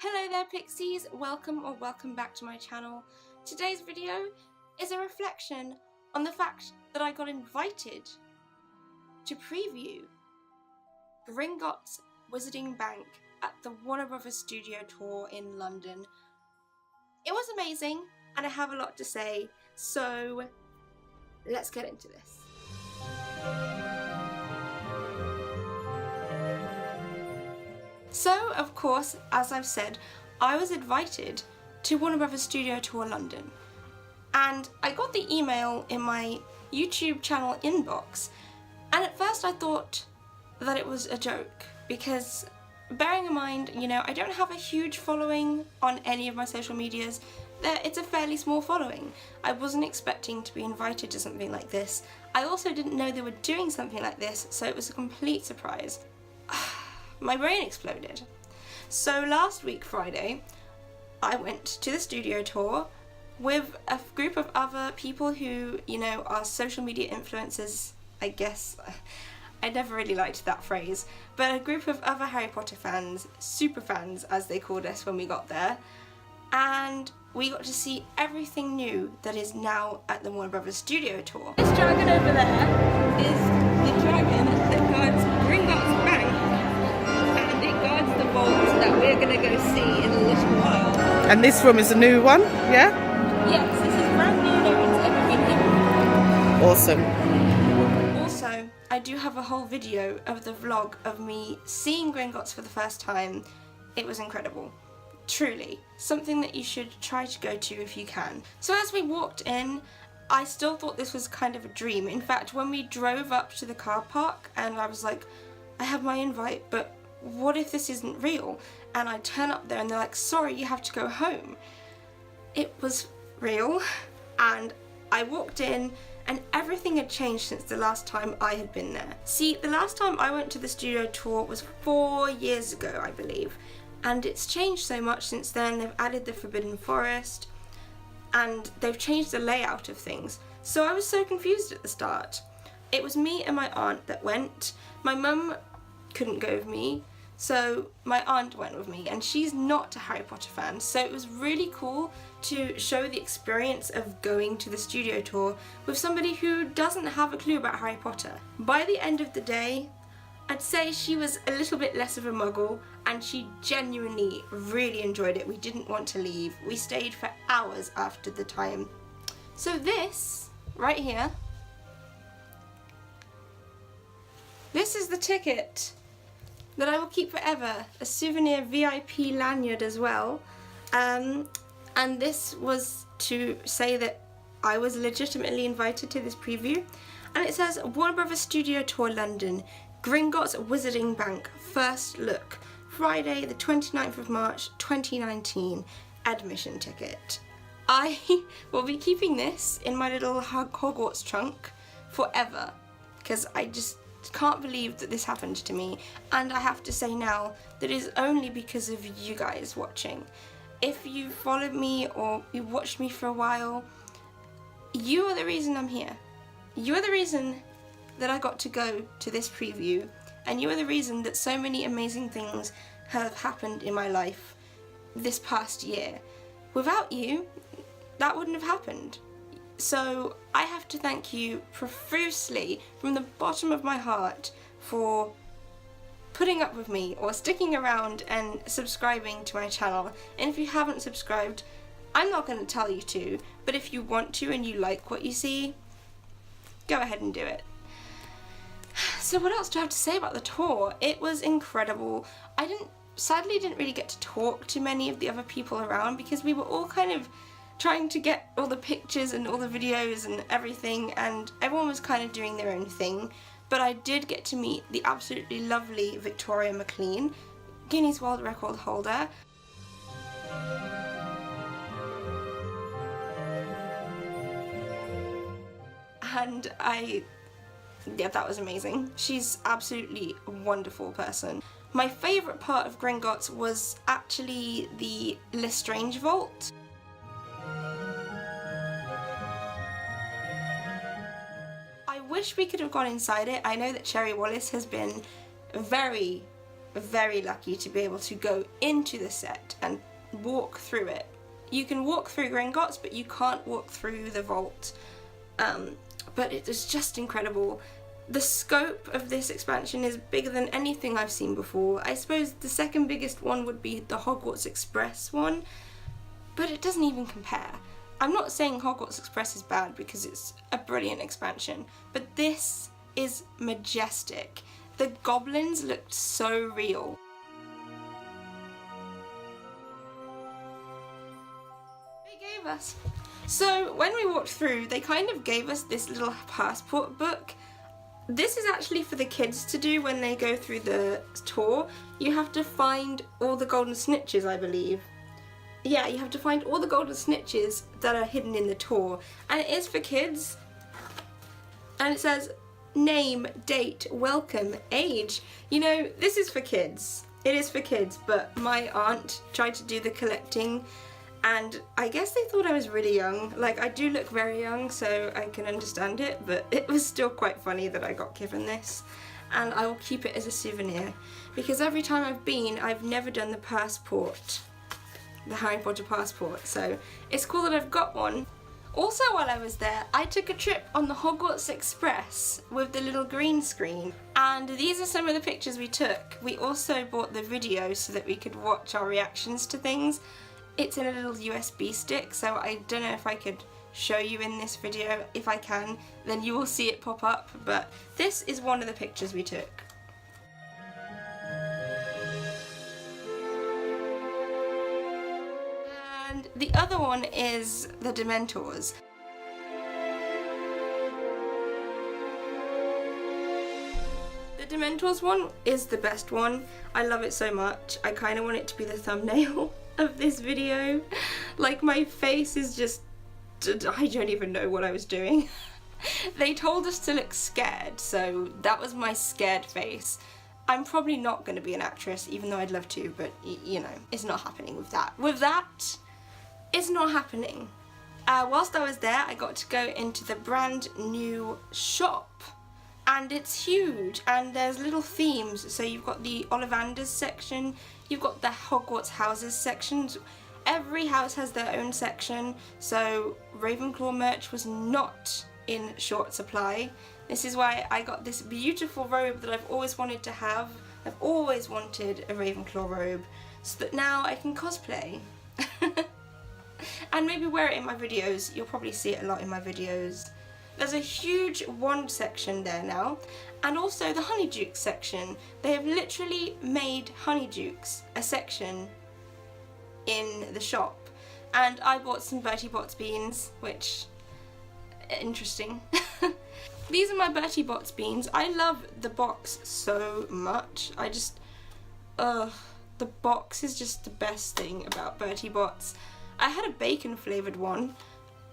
Hello there Pixies, welcome back to my channel. Today's video is a reflection on the fact that I got invited to preview Gringotts Wizarding Bank at the Warner Brothers Studio Tour in London. It was amazing and I have a lot to say, so let's get into this. So, of course, as I've said, I was invited to Warner Brothers Studio Tour London. And I got the email in my YouTube channel inbox, and at first I thought that it was a joke, because bearing in mind, I don't have a huge following on any of my social medias. It's a fairly small following. I wasn't expecting to be invited to something like this. I also didn't know they were doing something like this, so it was a complete surprise. My brain exploded. So last week, Friday, I went to the studio tour with a group of other people who, are social media influencers, I guess. I never really liked that phrase, but a group of other Harry Potter fans, super fans as they called us when we got there, and we got to see everything new that is now at the Warner Brothers Studio Tour. This dragon over there is the dragon that guards Gringotts Bank, and it guards the vault that we're going to go see in a little while. And this room is a new one, yeah? Yes, this is brand new, no one's ever been here. Awesome. Also, I do have a whole video of the vlog of me seeing Gringotts for the first time. It was incredible. Truly, something that you should try to go to if you can. So as we walked in, I still thought this was kind of a dream. In fact, when we drove up to the car park and I was like, I have my invite, but what if this isn't real? And I turn up there and they're like, sorry, you have to go home. It was real, and I walked in and everything had changed since the last time I had been there. See, the last time I went to the studio tour was 4 years ago, I believe. And it's changed so much since then. They've added the Forbidden Forest and they've changed the layout of things. So I was so confused at the start. It was me and my aunt that went. My mum couldn't go with me, so my aunt went with me, and she's not a Harry Potter fan. So it was really cool to show the experience of going to the studio tour with somebody who doesn't have a clue about Harry Potter. By the end of the day, I'd say she was a little bit less of a muggle, and she genuinely really enjoyed it. We didn't want to leave. We stayed for hours after the time. So this, right here, this is the ticket that I will keep forever. A souvenir VIP lanyard as well. And this was to say that I was legitimately invited to this preview. And it says, Warner Brothers Studio Tour London, Gringotts Wizarding Bank, first look, Friday the 29th of March 2019, admission ticket. I will be keeping this in my little Hogwarts trunk forever, because I just can't believe that this happened to me, and I have to say now that it is only because of you guys watching. If you followed me or you watched me for a while, you are the reason I'm here. You are the reason that I got to go to this preview, and you are the reason that so many amazing things have happened in my life this past year. Without you, that wouldn't have happened. So I have to thank you profusely from the bottom of my heart for putting up with me or sticking around and subscribing to my channel. And if you haven't subscribed, I'm not going to tell you to, but if you want to and you like what you see, go ahead and do it. So what else do I have to say about the tour? It was incredible. I sadly didn't really get to talk to many of the other people around because we were all kind of trying to get all the pictures and all the videos and everything, and everyone was kind of doing their own thing. But I did get to meet the absolutely lovely Victoria McLean, Guinness World Record holder. And yeah, that was amazing. She's absolutely a wonderful person. My favourite part of Gringotts was actually the Lestrange vault. I wish we could have gone inside it. I know that Cherry Wallace has been very very lucky to be able to go into the set and walk through it. You can walk through Gringotts, but you can't walk through the vault. But it is just incredible. The scope of this expansion is bigger than anything I've seen before. I suppose the second biggest one would be the Hogwarts Express one, but it doesn't even compare. I'm not saying Hogwarts Express is bad because it's a brilliant expansion, but this is majestic. The goblins looked so real. They gave us. So when we walked through, they kind of gave us this little passport book. This is actually for the kids to do when they go through the tour. You have to find all the golden snitches, I believe. Yeah, you have to find all the golden snitches that are hidden in the tour. And it is for kids. And it says, name, date, welcome, age. You know, this is for kids. It is for kids, but my aunt tried to do the collecting and I guess they thought I was really young. Like, I do look very young, so I can understand it, but it was still quite funny that I got given this. And I will keep it as a souvenir, because every time I've been, I've never done the passport, the Harry Potter passport, so it's cool that I've got one. Also, while I was there, I took a trip on the Hogwarts Express with the little green screen, and these are some of the pictures we took. We also bought the video so that we could watch our reactions to things. It's in a little USB stick, so I don't know if I could show you in this video. If I can, then you will see it pop up, but this is one of the pictures we took. And the other one is the Dementors. The Dementors one is the best one. I love it so much. I kind of want it to be the thumbnail of this video. Like, my face is just, I don't even know what I was doing. They told us to look scared, so that was my scared face. I'm probably not going to be an actress, even though I'd love to, but you know, it's not happening with that. With that, it's not happening. Whilst I was there, I got to go into the brand new shop. And it's huge, and there's little themes. So you've got the Ollivanders section, you've got the Hogwarts houses sections. Every house has their own section, so Ravenclaw merch was not in short supply. This is why I got this beautiful robe that I've always wanted to have. I've always wanted a Ravenclaw robe, so that now I can cosplay. And maybe wear it in my videos. You'll probably see it a lot in my videos. There's a huge wand section there now, and also the Honeydukes section. They have literally made Honeydukes a section in the shop, and I bought some Bertie Bott's beans, which, interesting. These are my Bertie Bott's beans. I love the box so much. The box is just the best thing about Bertie Bott's. I had a bacon flavoured one.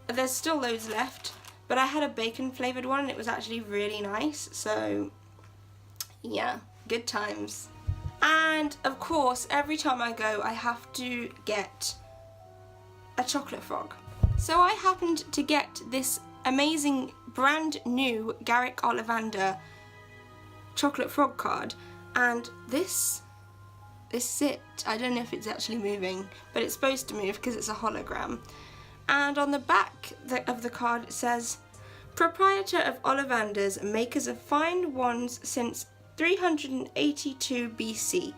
There's still loads left. But I had a bacon flavoured one and it was actually really nice, so yeah, good times. And of course, every time I go, I have to get a chocolate frog. So I happened to get this amazing brand new Garrick Ollivander chocolate frog card, and this is it. I don't know if it's actually moving, but it's supposed to move because it's a hologram. And on the back of the card it says, proprietor of Ollivanders, makers of fine wands since 382 BC.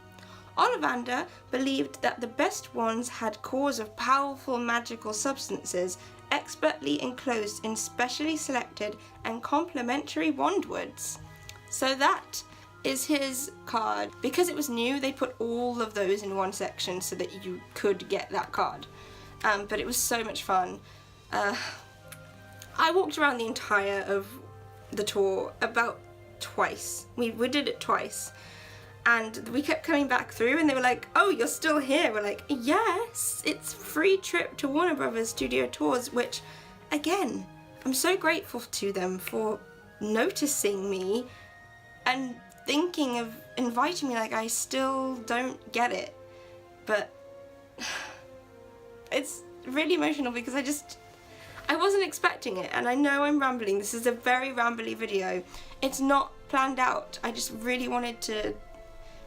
Ollivander believed that the best wands had cores of powerful magical substances expertly enclosed in specially selected and complementary wandwoods. So that is his card. Because it was new, they put all of those in one section so that you could get that card. But it was so much fun. I walked around the entire of the tour about twice. We did it twice. And we kept coming back through and they were like, oh, you're still here. We're like, yes, it's free trip to Warner Brothers Studio Tours, which, again, I'm so grateful to them for noticing me and thinking of inviting me. Like, I still don't get it. But it's really emotional because I wasn't expecting it, and I know I'm rambling. This is a very rambly video. It's not planned out. I just really wanted to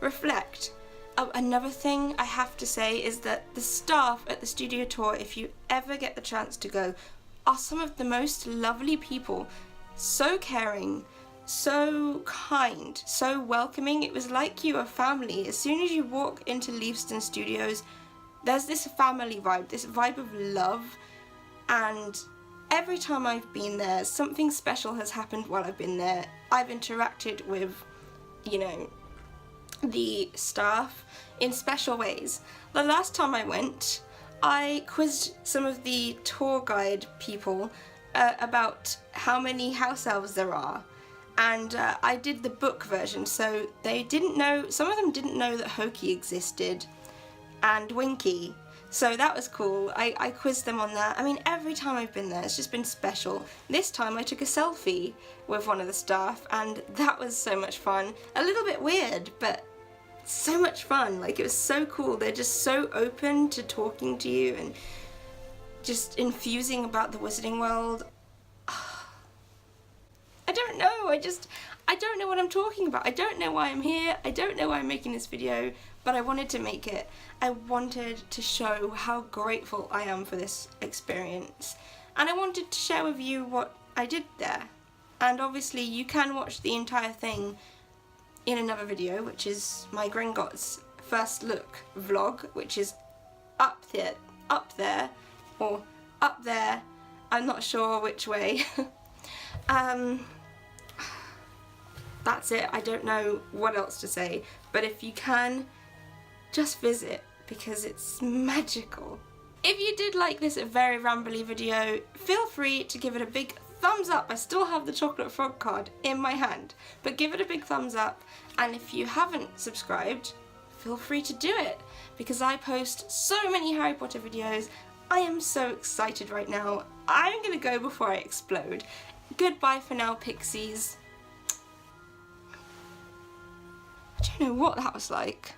reflect. Oh, another thing I have to say is that the staff at the studio tour, if you ever get the chance to go, are some of the most lovely people. So caring, so kind, so welcoming. It was like you were family. As soon as you walk into Leavesden Studios, there's this family vibe, this vibe of love, and every time I've been there, something special has happened while I've been there. I've interacted with, you know, the staff in special ways. The last time I went, I quizzed some of the tour guide people about how many house elves there are, and I did the book version, so they didn't know, some of them didn't know that Hokey existed and Winky, so that was cool. I quizzed them on that. I mean, every time I've been there, it's just been special. This time I took a selfie with one of the staff, and that was so much fun. A little bit weird, but so much fun. Like, it was so cool. They're just so open to talking to you and just infusing about the Wizarding World. I don't know, I don't know what I'm talking about. I don't know why I'm here. I don't know why I'm making this video, but I wanted to make it. I wanted to show how grateful I am for this experience. And I wanted to share with you what I did there. And obviously you can watch the entire thing in another video, which is my Gringotts first look vlog, which is up there, or up there, I'm not sure which way. That's it. I don't know what else to say, but if you can, just visit, because it's magical. If you did like this very rambly video, feel free to give it a big thumbs up. I still have the chocolate frog card in my hand, but give it a big thumbs up, and if you haven't subscribed, feel free to do it, because I post so many Harry Potter videos. I am so excited right now. I'm gonna go before I explode. Goodbye for now, Pixies. I don't know what that was like.